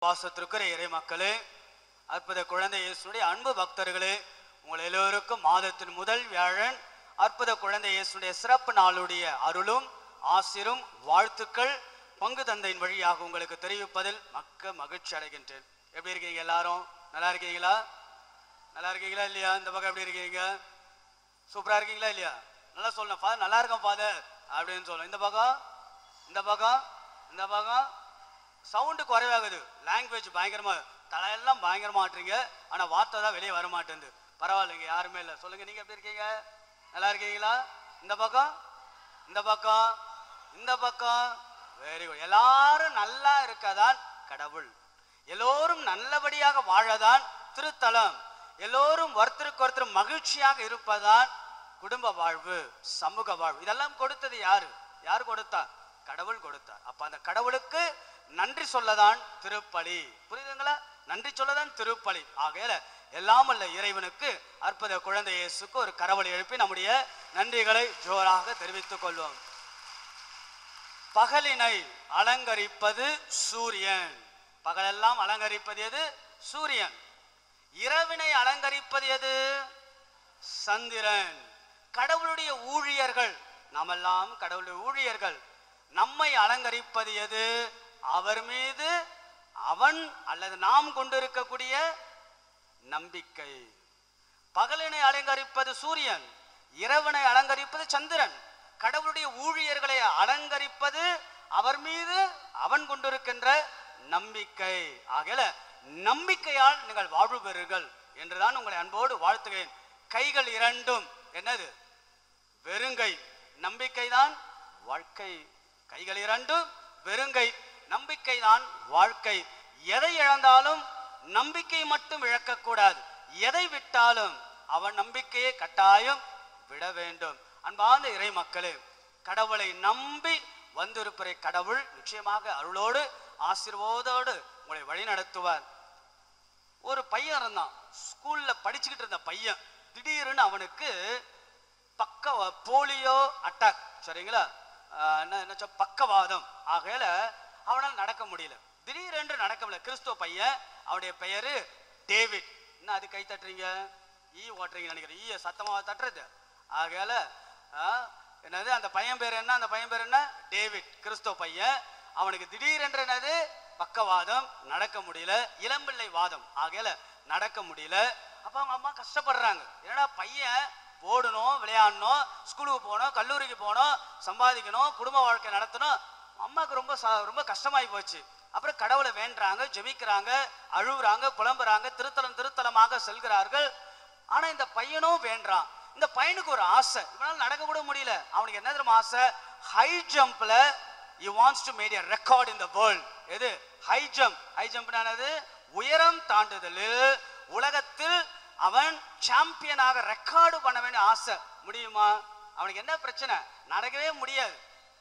வாசத்திற்குரிய இறை மக்களே, அற்புத குழந்தை இயேசுடைய அன்பு பக்தர்களே, உங்கள் எல்லோருக்கும் மாதத்தின் முதல் வியாழன் அற்புத குழந்தை இயேசுடைய சிறப்பு நாளுடைய அருளும் ஆசிரும் வாழ்த்துக்கள் பங்கு தந்தையின் வழியாக உங்களுக்கு தெரிவிப்பதில் மகிழ்ச்சி அடைகின்றேன். எப்படி இருக்கீங்க? எல்லாரும் நல்லா இருக்கீங்களா? நல்லா இருக்கீங்களா இல்லையா? இந்த பக்கம் எப்படி இருக்கீங்க? சூப்பரா இருக்கீங்களா இல்லையா? நல்லா சொல்லணும், ஃபாதர் நல்லா இருக்கேன் ஃபாதர் அப்படின்னு சொல்லணும். இந்த பக்கம் இந்த பக்கம் இந்த பக்கம் சவுண்டு குறைவாகுது. லாங்குவேஜ் பயங்கரமா, தலையெல்லாம் பயங்கரமா ஆட்டுறீங்க, ஆனா வார்த்தை தான் வெளியே வர மாட்டேங்குது. பரவாயில்லைங்க, யாருமே இல்லை. சொல்லுங்க, நீங்க எப்படி இருக்கீங்க? நல்லா இருக்கீங்களா? இந்த பக்கம் இந்த பக்கம் இந்த பக்கம் வெரி குட். எல்லாரும் நல்லா இருக்கதான் கடவுள், எல்லோரும் நல்லபடியாக வாழதான் திருத்தலம், எல்லோரும் ஒருத்தருக்கு ஒருத்தர் மகிழ்ச்சியாக இருப்பதான் குடும்ப வாழ்வு, சமூக வாழ்வு. இதெல்லாம் கொடுத்தது யாரு? யார் கொடுத்தா? கடவுள் கொடுத்தார். அப்ப அந்த கடவுளுக்கு நன்றி சொல்லதான் திருப்பலி. புரியுதுங்களா? நன்றி சொல்லதான் திருப்பலி. ஆகையால எல்லாம் அல்ல இறைவனுக்கு அற்புத குழந்தை இயேசுக்கு ஒரு கரவொலி எழுப்பி நம்முடைய நன்றிகளை ஜோராக தெரிவித்துக் கொள்வோம். பகலினை அலங்கரிப்பது சூரியன். பகலெல்லாம் அலங்கரிப்பது எது? சூரியன். இரவினை அலங்கரிப்பது எது? சந்திரன். கடவுளுடைய ஊழியர்கள், நாமெல்லாம் கடவுளுடைய ஊழியர்கள். நம்மை அலங்கரிப்பது எது? அவர் மீது அவன் அல்லது நாம் கொண்டிருக்கக்கூடிய நம்பிக்கை. பகலினை அலங்கரிப்பது சூரியன், இரவினை அலங்கரிப்பது சந்திரன். கடவுளுடைய ஊழியர்களை அலங்கரிப்பது அவர் மீது அவன் கொண்டிருக்கின்ற நம்பிக்கை. ஆகல நம்பிக்கையால் நீங்கள் வாழ்வு பெறுங்கள் என்றுதான் உங்களை அன்போடு வாழ்த்துகிறேன். கைகள் இரண்டும் என்னது? வெறுங்கை. நம்பிக்கை தான் வாழ்க்கை. கைகள் இரண்டும் வெறுங்கை. நம்பிக்கை தான் வாழ்க்கை. எதை இழந்தாலும் நம்பிக்கை மட்டும் இழக்கக்கூடாது. எதை விட்டாலும் அவன் நம்பிக்கையை கட்டாயம் விட வேண்டும். அன்பார்ந்த இறை மக்களே, கடவுளை நம்பி வந்திருப்பதை கடவுள் நிச்சயமாக அருளோடு ஆசீர்வாதத்தோடு உங்களை வழி நடத்துவார். ஒரு பையன் இருந்தான், ஸ்கூல்ல படிச்சுக்கிட்டு இருந்த பையன். திடீர்னு அவனுக்கு போலியோ அட்டாக், சரிங்களா, என்ன பக்கவாதம். ஆகையில அவனால் நடக்க முடியல. திடீரென்று நடக்க முடியல. கிறிஸ்துவ பையன், அவனுடைய பெயரு டேவிட். என்ன அது கை தட்டுறீங்க? ஈ ஓட்டுறீங்க நினைக்கிறேன். ஈய சத்தமாக தட்டுறது. ஆகையால என்னது அந்த பையன் பேர் என்ன? அந்த பையன் பேர் என்ன? டேவிட். கிறிஸ்துவ பையன். அவனுக்கு திடீரென்று என்னது? பக்கவாதம், நடக்க முடியல. இளம்பிள்ளை வாதம். ஆகையால நடக்க முடியல. அப்ப அவங்க அம்மா கஷ்டப்படுறாங்க. என்னடா பையன் ஓடணும், விளையாடணும், ஸ்கூலுக்கு போகணும், கல்லூரிக்கு போகணும், சம்பாதிக்கணும், குடும்ப வாழ்க்கை நடத்தணும். அம்மாவுக்கு ரொம்ப கஷ்டமாயி போச்சு. அப்புறம் கடவுளை வேண்டுறாங்க, ஜெபிக்கிறாங்க, அழுகுறாங்க, புலம்புறாங்க, திருத்தலமாக செல்கிறார்கள். ஆனா இந்த பையனும் வேண்டான். இந்த பையனுக்கு ஒரு ஆசை, இவனால நடக்க கூட முடியல. அவனுக்கு என்ன தெரியுமா ஆசை? ஹை ஜம்ப்ல he wants to make a record in the world. எது? High jump. ஹை ஜம்ப்னானது உயரம் தாண்டுதலில் உலகத்தில் அவன் சாம்பியனாக ரெக்கார்டு பண்ண வேண்டிய ஆசை. முடியுமா? அவனுக்கு என்ன பிரச்சனை? நடக்கவே முடியாது.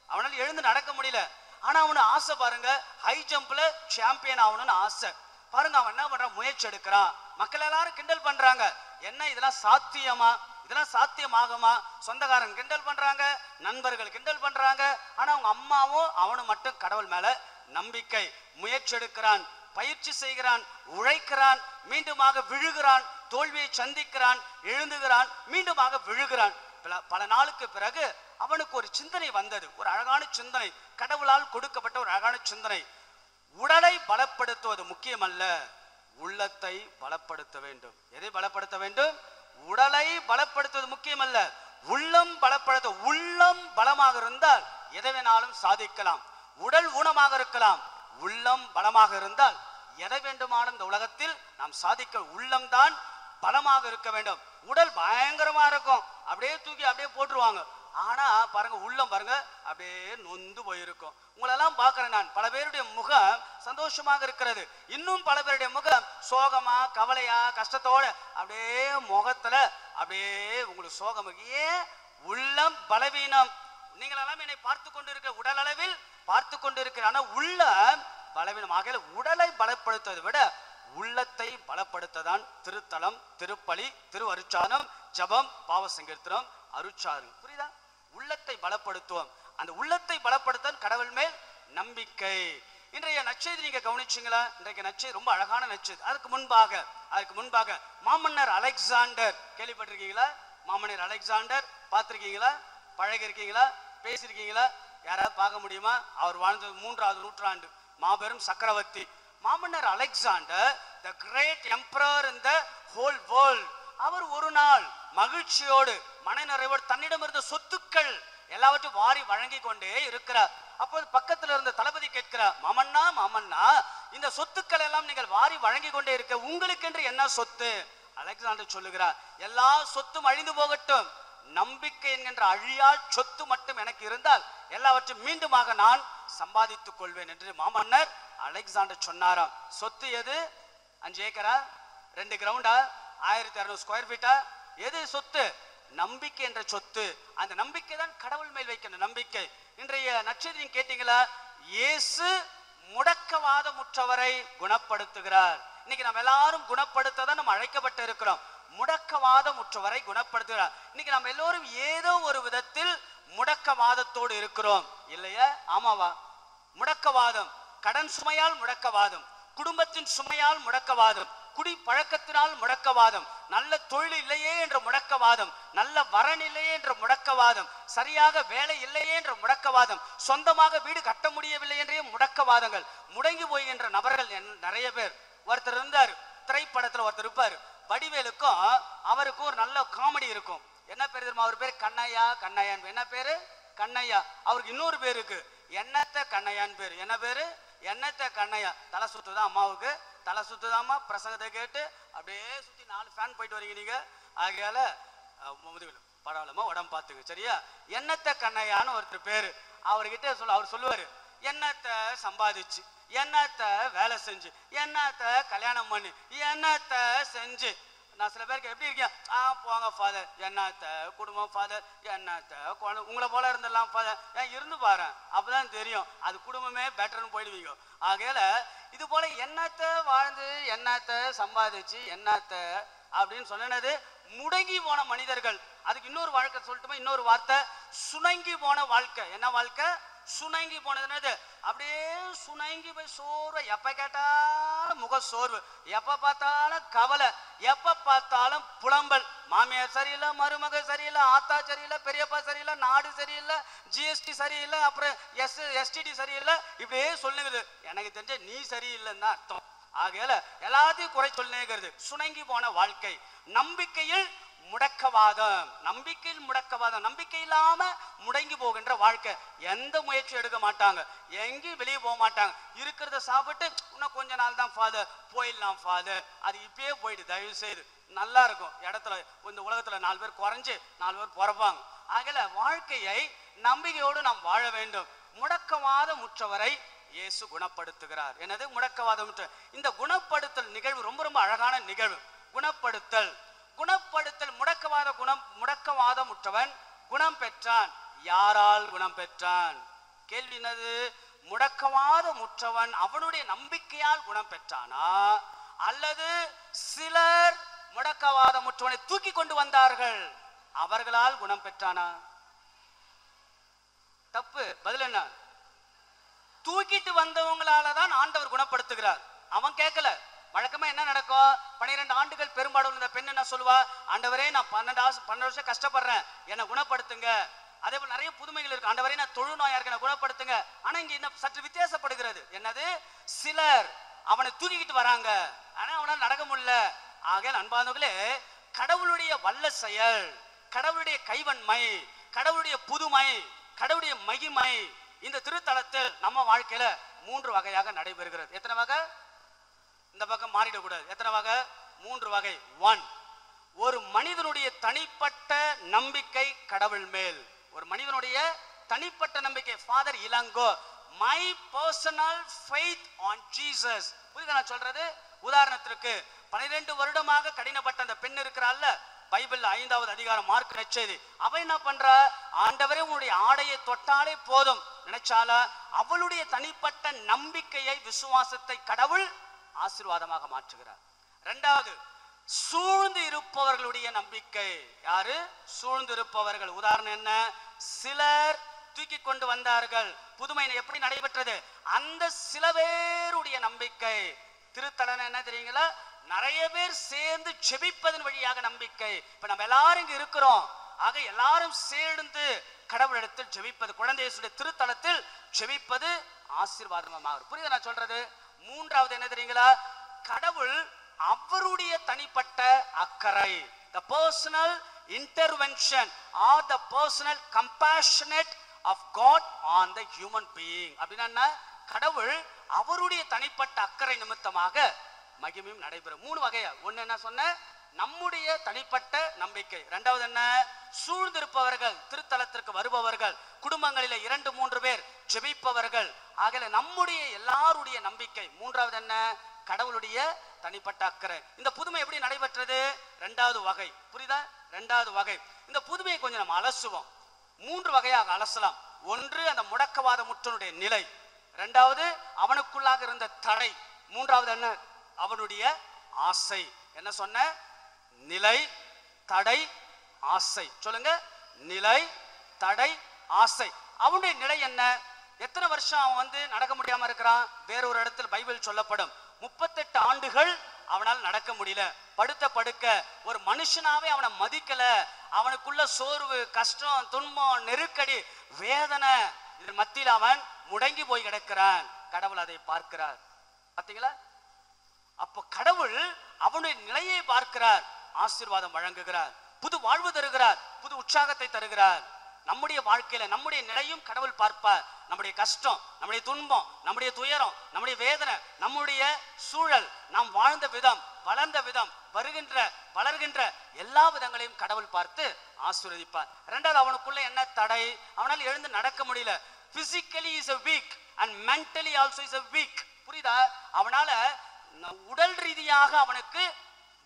அவனால் எழுந்து நடக்க முடியல. ஆனா அவனு ஆசை பாருங்க, ஹை ஜம்ப்ல சாம்பியன் ஆகணும்னு ஆசை. பாருங்க அவன் என்ன பண்றான்? முயற்சி எடுக்கிறான். மக்கள் எல்லாரும் கிண்டல் பண்றாங்க. என்ன இதெல்லாம் சாத்தியமா? இதெல்லாம் சாத்தியமாகுமா? சொந்தக்காரங்க கிண்டல் பண்றாங்க, நண்பர்கள் கிண்டல் பண்றாங்க. ஆனா அவங்க அம்மாவும் அவனும் மட்டும் கடவுள் மேல நம்பிக்கை. முயற்சி எடுக்கிறான், பயிற்சி செய்கிறான், உழைக்கிறான், மீண்டுமாக விழுகிறான், தோல்வியை சந்திக்கிறான், எழுந்துகிறான், மீண்டுமாக விழுகிறான். பல நாளுக்கு பிறகு அவனுக்கு ஒரு சிந்தனை வந்தது. ஒரு அழகான சிந்தனை, கடவுளால் கொடுக்கப்பட்ட ஒரு அழகான சிந்தனை. உடலை பலப்படுத்துவது முக்கியமல்ல, உள்ளத்தை பலப்படுத்த வேண்டும். எதை பலப்படுத்த வேண்டும்? உடலை பலப்படுத்துவது முக்கியமல்ல, உள்ளம் பலப்படுத்த. உள்ளம் பலமாக இருந்தால் எதை வேணாலும் சாதிக்கலாம். உடல் ஊனமாக இருக்கலாம், உள்ளம் பலமாக இருந்தால் எதை வேண்டுமானும் இந்த உலகத்தில் நாம் சாதிக்க. உள்ளம்தான் பலமாக இருக்க வேண்டும். உடல் பயங்கரமா இருக்கும், அப்படியே தூக்கி அப்படியே போட்டுருவாங்க. ஆனா பாருங்க, உள்ளம் பாருங்க அப்படியே நொந்து போயிருக்கும். உங்களெல்லாம் பார்க்கிறேன் நான். பல பேருடைய முகம் சந்தோஷமாக இருக்கிறது, இன்னும் பல பேருடைய முகம் சோகமா, கவலையா, கஷ்டத்தோட அப்படியே முகத்துல அப்படியே உங்களுக்கு சோகம். ஏன்? உள்ளம் பலவீனம். நீங்களெல்லாம் என்னை பார்த்து கொண்டு இருக்கிற, உடல் அளவில் பார்த்து கொண்டு இருக்கிற, ஆனா உள்ள பலவீனம். ஆகையால உடலை பலப்படுத்துவதை விட உள்ளத்தை பலப்படுத்ததான் திருத்தலம், திருப்பலி, திருவருட்சாதனம், ஜபம், பாவ சங்கீர்த்தனம், அருட்சாதனம். புரியுதா? உள்ளத்தை பலப்படுத்துவோம். அந்த உள்ளத்தை பலப்படுத்த கடவுள் மேல் நம்பிக்கை. இன்றைய நற்செய்தி நீங்க கவனிச்சீங்களா? இன்றைக்கு நற்செய்தி ரொம்ப அழகான நற்செய்தி. அதுக்கு முன்பாக மாமன்னர் அலெக்சாண்டர் கேள்விப்பட்டிருக்கீங்களா? மாமன்னர் அலெக்சாண்டர் பார்த்திருக்கீங்களா? பழகி இருக்கீங்களா? பேசியிருக்கீங்களா? யாராவது பார்க்க முடியுமா? அவர் வாழ்ந்தது 3ஆவது நூற்றாண்டு, மாபெரும் சக்கரவர்த்தி மாமன்னர் Alexander, the great emperor in the whole world. அவர் ஒரு நாள் மகிழ்ச்சியோடு மனநிறைவோடு தன்னிடம் இருந்த சொத்துக்கள் எல்லாவற்றையும் வாரி வழங்கி கொண்டே இருக்கிறார். அப்போது பக்கத்தில் இருந்த தளபதி கேட்கிறார், மாமன்னா இந்த சொத்துக்கள் எல்லாம் நீங்கள் வாரி வழங்கி கொண்டே இருக்க, உங்களுக்கு என்று என்ன சொத்து? அலெக்சாண்டர் சொல்லுகிறார், எல்லா சொத்தும் அழிந்து போகட்டும், நம்பிக்கை என்கின்ற அழியா சொத்து மட்டும் எனக்கு இருந்தால் எல்லாவற்றையும் மீண்டுமாக நான் சம்பாதித்துக் கொள்வேன் என்று மாமன்னர் அலெக்சாண்டர் சொன்னாராம். சொத்து எது? 5 ஏக்கரா, 2 கிரவுண்டா, 1200 ஸ்கொயர் ஃபீட்டா? எது சொத்து? நம்பிக்கை என்ற சொத்து. அந்த நம்பிக்கை தான் கடவுள் மேல் வைக்கின்ற நம்பிக்கை. இன்றைய நற்செய்தி கேட்டீங்களா? இயேசு முடக்கவாதமுற்றவரை குணப்படுத்துகிறார். இன்னைக்கு நம்ம எல்லாரும் குணப்படுத்த நம்ம அழைக்கப்பட்டு இருக்கிறோம். முடக்கவாதமுற்றவரை குணப்படுத்துகிறார். இன்னைக்கு நம்ம எல்லோரும் ஏதோ ஒரு விதத்தில் முடக்கவாதத்தோடு இருக்கிறோம் இல்லையா? ஆமாவா? முடக்கவாதம், கடன் சுமையால் முடக்கவாதம், குடும்பத்தின் சுமையால் முடக்கவாதம், குடி பழக்கத்தினால் முடக்கவாதம், நல்ல தொழில் இல்லையே என்ற முடக்கவாதம், நல்ல வரன் இல்லையே என்ற முடக்கவாதம், சரியாக வேலை இல்லையே என்ற முடக்கவாதம், சொந்தமாக வீடு கட்ட முடியவில்லை என்ற முடக்கவாதங்கள், முடங்கி போகின்ற நபர்கள் நிறைய பேர். ஒருத்தர் இருந்தார், திரைப்படத்துல ஒருத்தர் இருப்பார், வடிவேலுக்கும் அவருக்கும் ஒரு நல்ல காமெடி இருக்கும். என்ன பேரு தெரியுமா? அவர் பேர் கண்ணையா. என்ன பேரு? கண்ணையா. அவருக்கு இன்னொரு பேர் இருக்கு, எண்ணத்த கண்ணையான்னு பேரு. என்ன பேரு? எண்ணத்த கண்ணையா. தலை சுத்துதான் அம்மாவுக்கு, தலை சுத்துதாம்மா. பிரசங்கத்தை கேட்டு அப்படியே சுத்தி 4 ஃபேன் போயிட்டு வரீங்க நீங்க. ஆகையால முதுகுல பரவாயில்லமா, உடம்பு பார்த்துங்க சரியா? எண்ணத்த கண்ணையான்னு ஒருத்தர் பேரு. அவர்கிட்ட அவர் சொல்லுவாரு, என்னத்த சம்பாதிச்சு, என்னத்த வேலை செஞ்சு, என்னத்த கல்யாணம் பண்ணி, என்னத்த செஞ்சு. நான் சில பேருக்கு எப்படி இருக்கேன், போங்க ஃபாதர், என்னத்த குடும்பம் ஃபாதர், என்னத்த குழந்தை, உங்களை போல இருந்துடலாம் ஃபாதர், ஏன் இருந்து பாரு, அப்பதான் தெரியும் அது குடும்பமே பெட்டர்னு போயிடுவீங்க. ஆகையால இது போல என்னத்த வாழ்ந்து, என்னத்த சம்பாதிச்சு, என்னத்த அப்படின்னு சொன்னது முடங்கி போன மனிதர்கள். அதுக்கு இன்னொரு வாழ்க்கை சொல்லட்டுமா? இன்னொரு வார்த்தை, சுணங்கி போன வாழ்க்கை. என்ன வாழ்க்கை? சுணங்கி போனது. அப்படியே சுணங்கி போய் சோர்வு, எப்ப கேட்டாலும் முக சோர்வு, எப்ப பார்த்தாலும் கவலை, எப்ப பார்த்தாலும் புலம்பல். மாமியார் சரியில்லை, மருமக சரியில்லை, ஆத்தா சரியில்லை, பெரியப்பா சரியில்லை, நாடு சரியில்லை, ஜிஎஸ்டி சரியில்லை, அப்புறம் எஸ்டிடி சரியில்லை, இப்படியே சொல்லுங்குது. எனக்கு தெரிஞ்ச நீ சரியில்லைன்னு தான் அர்த்தம். ஆகையால எல்லாத்தையும் குறை சொல்லுங்கிறது சுணங்கி போன வாழ்க்கை. நம்பிக்கையில் முடக்கவாதம், நம்பிக்கை இல்லாம முடங்கி போகின்ற வாழ்க்கை. எந்த முயற்சி எடுக்க மாட்டாங்க, எங்கேயும் வெளியே போக மாட்டாங்க, இருக்கிறத சாப்பிட்டு இன்னும் கொஞ்ச நாள் தான் ஃபாதர், போயிடலாம் ஃபாதர், அது இப்பயே போயிட்டு தயவு செய்து நல்லா இருக்கும் இடத்துல. இந்த உலகத்துல 4 பேர் குறைஞ்சு 4 பேர் பிறப்பாங்க. ஆகல வாழ்க்கையை நம்பிக்கையோடு நாம் வாழ வேண்டும். முடக்கவாதம் முற்றவரை இயேசு குணப்படுத்துகிறார். என்னது? முடக்கவாதம். இந்த குணப்படுத்தல் நிகழ்வு ரொம்ப ரொம்ப அழகான நிகழ்வு. குணப்படுத்தல் முடக்கவாதம் முற்றவன் குணம் பெற்றான். யாரால் குணம் பெற்றான்? கேள்வி என்னது? முடக்கவாதம் முற்றவன் அவனுடைய நம்பிக்கையால் குணம் பெற்றானா, அல்லது சிலர் முடக்கவாதம் முற்றவனை தூக்கி கொண்டு வந்தார்கள் அவர்களால் குணம் பெற்றானா? தப்பு. பதில் என்ன? தூக்கிட்டு வந்தவங்களாலதான் ஆண்டவர் குணப்படுத்துகிறார். அவன் கேட்கல. வழக்கமா என்ன நடக்கும்? 12 ஆண்டுகள் பெரும்பாலும் இந்த பெண் என்ன சொல்லுவா? ஆண்டவரே, நான் 12 வருஷம் கஷ்டப்படுறேன், என்னை குணப்படுத்துங்க. அதே போல நிறைய புதுமைகள் இருக்கு. ஆண்டவரே, நான் தொழுநோயா இருக்கேன், குணப்படுத்துங்க. ஆனா இங்க என்ன சற்று வித்தியாசப்படுகிறது. என்னது? சிலர் அவனை தூக்கிக்கிட்டு வராங்க, ஆனா அவனால் நடக்க முடியல. ஆக அன்பானவர்களே, கடவுளுடைய வல்ல செயல், கடவுளுடைய கைவன்மை, கடவுளுடைய புதுமை, கடவுளுடைய மகிமை இந்த திருத்தலத்தில் நம்ம வாழ்க்கையில 3 வகையாக நடைபெறுகிறது. எத்தனை வகை? இந்த பக்கம் மாறிடக்கூடாது. எத்தனை வகை? 3 வகை. 1, ஒரு மனிதனுடைய தனிப்பட்ட நம்பிக்கை கடவுள் மேல். ஒரு மனிதனுடைய தனிப்பட்ட நம்பிக்கை. Father Ilango, my personal faith on Jesus. புரியுதா நான் சொல்றது? உதாரணத்திற்கு 12 வருடமாக கடினப்பட்ட அந்த பெண் இருக்கிறாள்ல, பைபிள் 5வது அதிகாரம் மார்க் நற்செய்தி. அவ என்ன பண்றா? ஆண்டவரே உன்னுடைய ஆடையை தொட்டாலே போதும் நினைச்சால அவளுடைய தனிப்பட்ட நம்பிக்கையை, விசுவாசத்தை கடவுள் ஆசீர்வாதமாக மாற்றுகிறார். 2வது, சூழ்ந்து இருப்பவர்களுடைய நம்பிக்கை. யாரு? சூழ்ந்து இருப்பவர்கள். உதாரணம் என்ன? சிலர் தூக்கி கொண்டு வந்தார்கள். புதுமை எப்படி நடைபெற்றது? அந்த சில பேருடைய நம்பிக்கை. திருத்தலனை என்ன தெரியுங்களா? நிறைய பேர் சேர்ந்து ஜெபிப்பதன் வழியாக நம்பிக்கை. இப்ப நம்ம எல்லாரும் இங்க இருக்கிறோம். ஆக எல்லாரும் சேர்ந்து கடவுளிடத்தில் ஜெபிப்பது, குழந்தை இயேசுடைய திருத்தலத்தில் ஜெபிப்பது ஆசீர்வாதமாக. புரியுது நான் சொல்றது? மூன்றாவது என்ன தெரியுங்களா? கடவுள் அவருடைய தனிப்பட்ட அக்கறை, the personal intervention or the personal compassionate of God on the human being. அப்படின்னா கடவுள் அவருடைய தனிப்பட்ட அக்கறை நிமித்தமாக மகிமையும் நடைபெறும். மூணு வகையா. ஒன்னு என்ன சொன்ன? நம்முடைய தனிப்பட்ட நம்பிக்கை. இரண்டாவது என்ன? சூழ்ந்திருப்பவர்கள், திருத்தலத்திற்கு வருபவர்கள், குடும்பங்களில் 2-3 பேர் ஜெபிப்பவர்கள். ஆகல நம்முடைய எல்லாருடைய நம்பிக்கை. மூன்றாவது என்ன? கடவுளுடைய தனிப்பட்ட அக்கறை. இந்த புதுமை எப்படி நடைபெற்றது? இரண்டாவது வகை. புரியுதா? இரண்டாவது வகை. இந்த புதுமையை கொஞ்சம் நம்ம அலசுவோம். 3 வகையாக அலசலாம். ஒன்று அந்த முடக்கவாத முற்றனுடைய நிலை, இரண்டாவது அவனுக்குள்ளாக இருந்த தடை, மூன்றாவது என்ன? அவனுடைய ஆசை. என்ன சொன்ன? நிலை, தடை, ஆசை. சொல்லுங்க. நிலை, தடை, ஆசை. அவனுடைய நிலை என்ன? எத்தனை வருஷம் அவன் நடக்க முடியாம இருக்கிறான்? வேறொரு இடத்தில் பைபிள் சொல்லப்படும் 38 ஆண்டுகள் அவனால் நடக்க முடியல. படுத்த படுக்க, ஒரு மனுஷனாவே அவனை மதிக்கல. அவனுக்குள்ள சோர்வு, கஷ்டம், துன்பம், நெருக்கடி, வேதனை, இதன் மத்தியில் அவன் முடங்கி போய் கிடக்கிறான். கடவுள் அதை பார்க்கிறார். பாத்தீங்களா? அப்போ கடவுள் அவனுடைய நிலையை பார்க்கிறார், ஆசீர்வாதம் வழங்குகிறார், புது வாழ்வு தருகிறார், புது உற்சாகத்தை தருகிறார். நம்முடைய வாழ்க்கையில நம்முடைய நிலையும் கடவுள் பார்ப்பார். நம்முடைய கஷ்டம், நம்முடைய துன்பம், நம்முடைய துயரம், நம்முடைய வேதனை, நம்முடைய சூழல், நாம் வாழ்ந்த விதம், வளர்ந்த விதம், வளர்கின்ற எல்லா விதங்களையும் கடவுள் பார்த்து ஆசீர்வதிப்பார். இரண்டாவது, அவனுக்குள்ள என்ன தடை? அவனால் எழுந்து நடக்க முடியல. Physically is a weak and mentally also is a weak. புரியுதா? அவனால உடல் ரீதியாக அவனுக்கு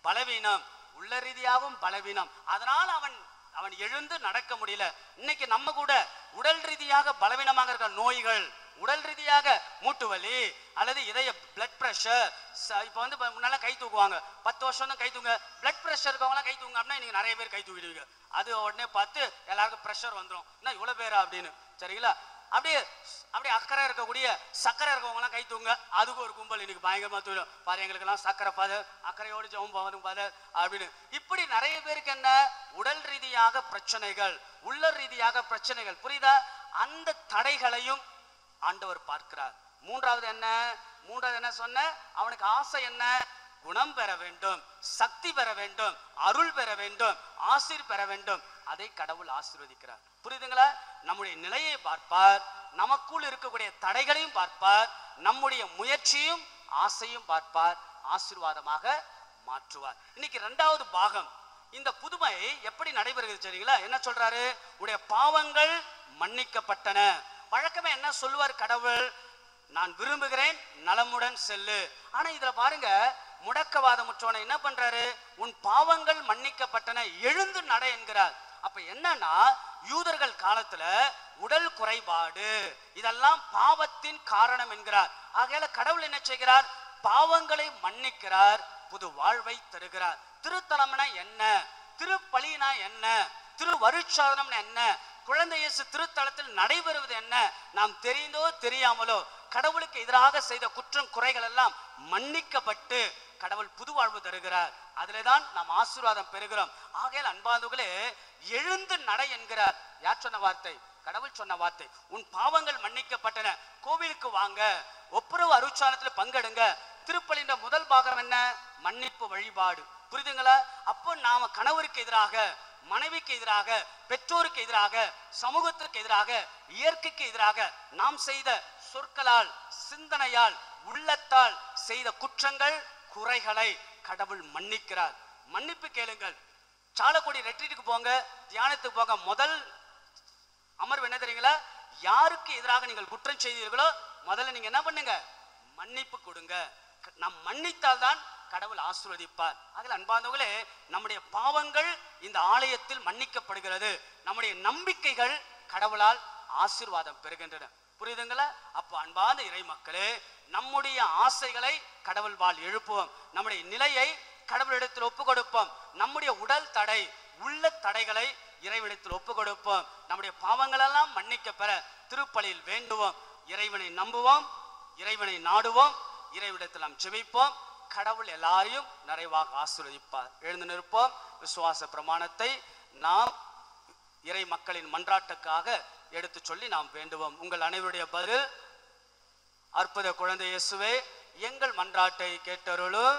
பலவீனம், உள்ள ரீதியாகவும் பலவீனம். அதனால அவன் எழுந்து நடக்க முடியல. இன்னைக்கு நம்ம கூட உடல் ரீதியாக பலவீனமாக இருக்கிற நோய்கள், உடல் ரீதியாக மூட்டு வலி அல்லது இதய பிளட் பிரஷர். இப்போ முன்னால கை தூக்குவாங்க, 10 வருஷம் தான் கை தூங்க. பிளட் பிரஷர் இருக்கவங்களாம் கை தூங்க அப்படின்னா நீங்க நிறைய பேர் கை தூக்கிடுவீங்க. அது உடனே பார்த்து எல்லாருக்கும் பிரஷர் வந்துடும். என்ன இவ்வளவு பேரா அப்படின்னு. சரிங்களா? அப்படியே அக்கறை இருக்கக்கூடிய சக்கரை இருக்கவங்கலாம் கை தூங்க. அதுக்கு ஒரு கும்பல் இன்னைக்கு பயங்கரமா தூடும். பாரு, எங்களுக்கெல்லாம் சக்கரை ஃபாதர், அக்கறையோடு ஜெபம் போவதும் ஃபாதர் அப்படின்னு. இப்படி நிறைய பேருக்கு என்ன? உடல் ரீதியாக பிரச்சனைகள், உள்ள ரீதியாக பிரச்சனைகள். புரியுதா? அந்த தடைகளையும் ஆண்டவர் பார்க்கிறார். மூன்றாவது என்ன சொன்ன? அவனுக்கு ஆசை என்ன? குணம் பெற வேண்டும், சக்தி பெற வேண்டும், அருள் பெற வேண்டும், ஆசீர் பெற வேண்டும். அதை கடவுள் ஆசீர்வதிக்கிறார். புரியுதுங்களா? நம்முடைய நிலையை பார்ப்பார், நமக்குள் இருக்கக்கூடிய தடைகளையும் பார்ப்பார், நம்முடைய முயற்சியும் ஆசையும் பார்ப்பார், ஆசீர்வாதமாக மாற்றுவார். இன்னைக்கு 2வது பாகம். இந்த புதுமை எப்படி நடைபெறுகிறது சரிங்களா? என்ன சொல்றாரு? உடைய பாவங்கள் மன்னிக்கப்பட்டன. வழக்கமே என்ன சொல்லுவார் கடவுள்? நான் விரும்புகிறேன், நலமுடன் செல்லு. ஆனா இதுல பாருங்க, முடக்கவாத முற்றவனை என்ன பண்றாரு? உன் பாவங்கள் மன்னிக்கப்பட்டன, எழுந்து நட என்கிறார். அப்ப என்னன்னா, யூதர்கள் காலத்துல உடல் குறைபாடு இதெல்லாம் பாவத்தின் காரணம் என்கிறார். ஆகையால கடவுள் என்ன செய்கிறார்? பாவங்களை மன்னிக்கிறார், புது வாழ்வை தருகிறார். திருத்தலம்னா என்ன? திருப்பலினா என்ன? திருவருட்சாதனம் என்ன? குழந்தை இயேசு திருத்தலத்தில் நடைபெறுவது என்ன? நாம் தெரிந்தோ தெரியாமலோ கடவுளுக்கு எதிராக செய்த குற்றம் குறைகள் எல்லாம் மன்னிக்கப்பட்டு கடவுள் புது வாழ்வு தருகிறார். அதில்தான் நாம் ஆசீர்வாதம் பெறுகிறோம். ஆகையால் அன்பானவர்களே, எழுந்து நட என்கிறார். யார் சொன்ன வார்த்தை? கடவுள் சொன்ன வார்த்தை. உன் பாவங்கள் மன்னிக்கப்பட்டன. கோவிலுக்கு வாங்க, ஒப்புரவு அருட்சாதனத்தில் பங்கெடுங்க. திருப்பலின்ற முதல் பாகம் என்ன? மன்னிப்பு வழிபாடு. புரியுதுங்களா? அப்போ நாம கணவருக்கு எதிராக, மனைவிக்கு எதிராக, பெற்றோருக்கு எதிராக, சமூகத்திற்கு எதிராக, இயற்கைக்கு எதிராக நாம் செய்த சொற்களால், சிந்தனையால், உள்ளத்தால் செய்த குற்றங்கள், குறைகளை கடவுள் மன்னிக்கிறார். மன்னிப்பு கேளுங்கள். சாலக்குடி ரெட்ரீட்டுக்கு போங்க, தியானத்துக்கு போங்க. முதல் அமர்வு என்ன தெரியுங்களா? யாருக்கு எதிராக நீங்கள் குற்றம் செய்தீர்களோ முதல்ல நீங்க என்ன பண்ணுங்க? மன்னிப்பு கொடுங்க. நாம் மன்னித்தால் தான் கடவுள் ஆசீர்வதிப்பார். அதில் அன்பானவர்களே, நம்முடைய பாவங்கள் இந்த ஆலயத்தில் மன்னிக்கப்படுகிறது. நம்முடைய நம்பிக்கைகள் கடவுளால் ஆசீர்வாதம் பெறுகின்றன. புரியுதுங்களா? அப்போ அன்பான இறை மக்களே, நம்முடைய ஆசைகளை கடவுள் வாழ் எழுப்புவோம். நம்முடைய நிலையை கடவுளிடத்தில் ஒப்பு கொடுப்போம். நம்முடைய உடல் தடை, உள்ள தடைகளை இறைவனிடத்தில் ஒப்பு கொடுப்போம். நம்முடைய பாவங்கள் எல்லாம் மன்னிக்க பெற திருப்பலியில் வேண்டுவோம். இறைவனை நம்புவோம், இறைவனை நாடுவோம், இறைவிடத்தில் நாம் ஜெபிப்போம். கடவுள் எல்லாரையும் நிறைவாக ஆசீர்வதிப்பார். எழுந்து நிற்போம். விசுவாச பிரமாணத்தை நாம் இறை மக்களின் மன்றாட்டுக்காக எடுத்து சொல்லி நாம் வேண்டுவோம். உங்கள் அனைவருடைய பதில்: அற்புத குழந்தை இயேசுவே, எங்கள் மன்றாட்டை கேட்டருளும்.